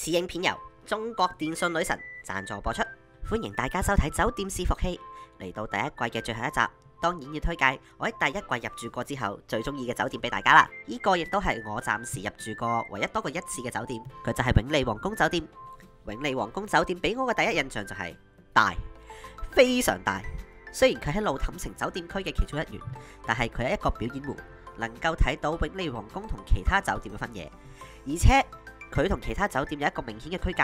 此影片由中國電信女神贊助播出，歡迎大家收睇《酒店伺服器》。嚟到第一季嘅最後一集，當然要推介我喺第一季入住過之後最中意嘅酒店俾大家啦。呢個亦都係我暫時入住過唯一多過一次嘅酒店，佢就係永利皇宮酒店。永利皇宮酒店俾我嘅第一印象就係大，非常大。雖然佢喺路氹城酒店區嘅其中一員，但係佢係一個表演湖，能夠睇到永利皇宮同其他酒店嘅分野，而且佢同其他酒店有一個明顯嘅區隔。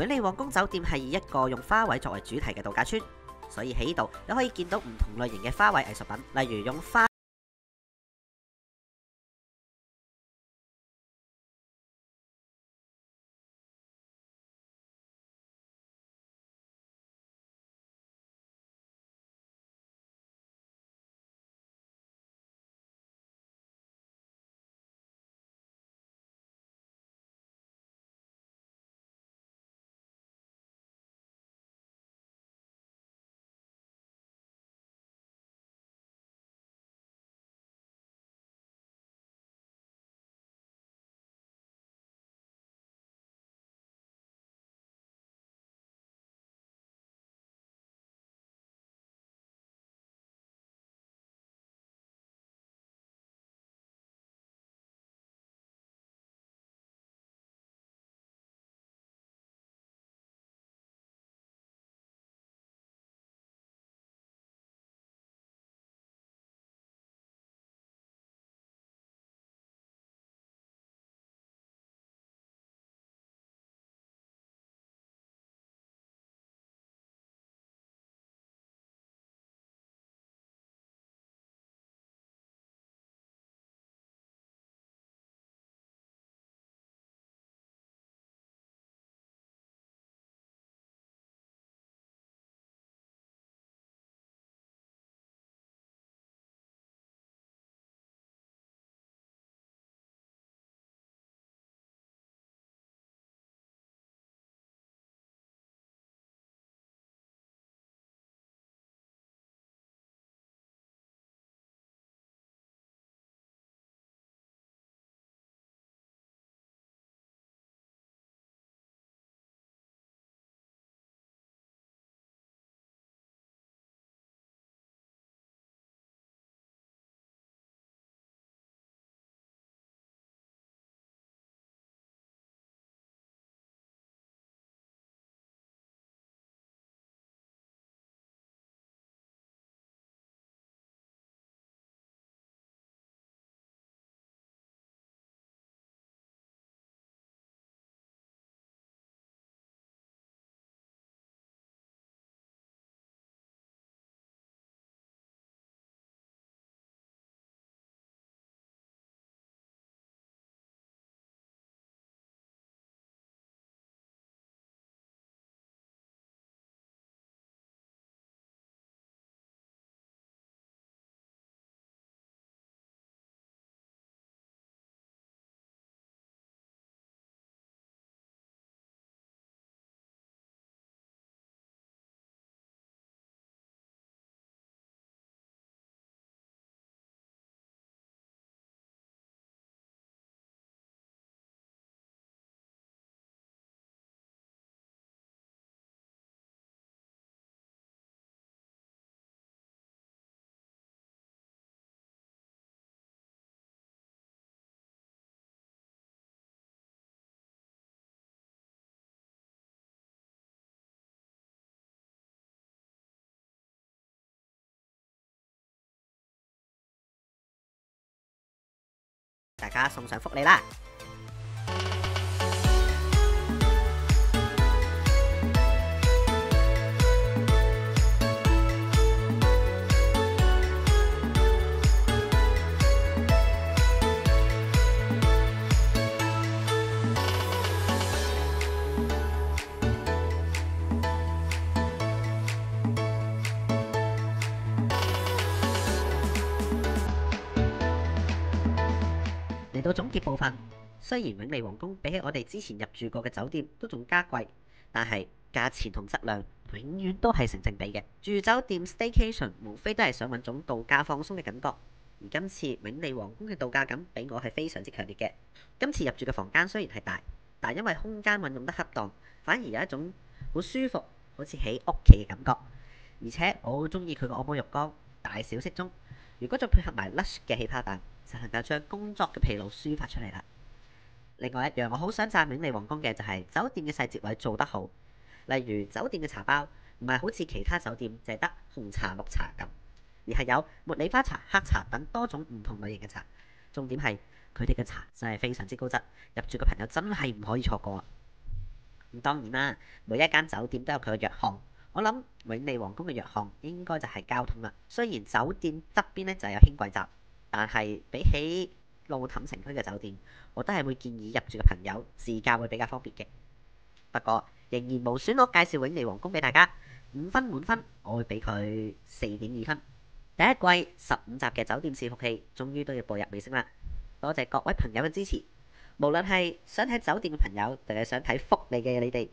永利皇宮酒店係以一個用花卉作為主題嘅度假村，所以喺呢度你可以見到唔同類型嘅花卉藝術品，例如用花大家送上福利啦！嚟到總結部分，雖然永利皇宮比起我哋之前入住過嘅酒店都仲加貴，但係價錢同質量永遠都係成正比嘅。住酒店 staycation 無非都係想揾種度假放鬆嘅感覺，而今次永利皇宮嘅度假感俾我係非常之強烈嘅。今次入住嘅房間雖然係大，但係因為空間運用得恰當，反而有一種好舒服，好似喺屋企嘅感覺。而且我好中意佢個按摩浴缸，大小適中。如果再配合埋 lush 嘅氣泡彈，就能夠將工作嘅疲勞抒發出嚟啦。另外一樣我好想讚永利皇宮嘅就係酒店嘅細節位做得好，例如酒店嘅茶包唔係好似其他酒店淨係得紅茶、綠茶咁，而係有茉莉花茶、黑茶等多種唔同類型嘅茶。重點係佢哋嘅茶真係非常之高質，入住嘅朋友真係唔可以錯過啊！咁當然啦，每一間酒店都有佢嘅弱項，我諗永利皇宮嘅弱項應該就係交通啦。雖然酒店側邊呢就有輕軌站，但係比起路氹城區嘅酒店，我都係會建議入住嘅朋友自駕會比較方便嘅。不過仍然無損我介紹永利皇宮俾大家，5分滿分，我會俾佢4.2分。第一季15集嘅酒店伺服器終於都要步入尾聲啦，多謝各位朋友嘅支持。無論係想睇酒店嘅朋友，定係想睇福利嘅你哋，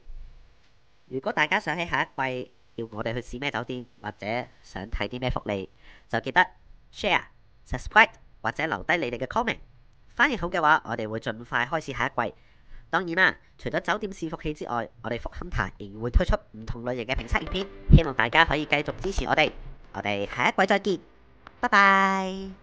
如果大家想喺下一季要我哋去試咩酒店，或者想睇啲咩福利，就記得 share、subscribe 或者留低你哋嘅 comment。反應好嘅話，我哋會盡快開始下一季。當然啦，除咗酒店伺服器之外，我哋福亨塔仍然會推出唔同類型嘅評測影片，希望大家可以繼續支持我哋。我哋下一季再見，拜拜。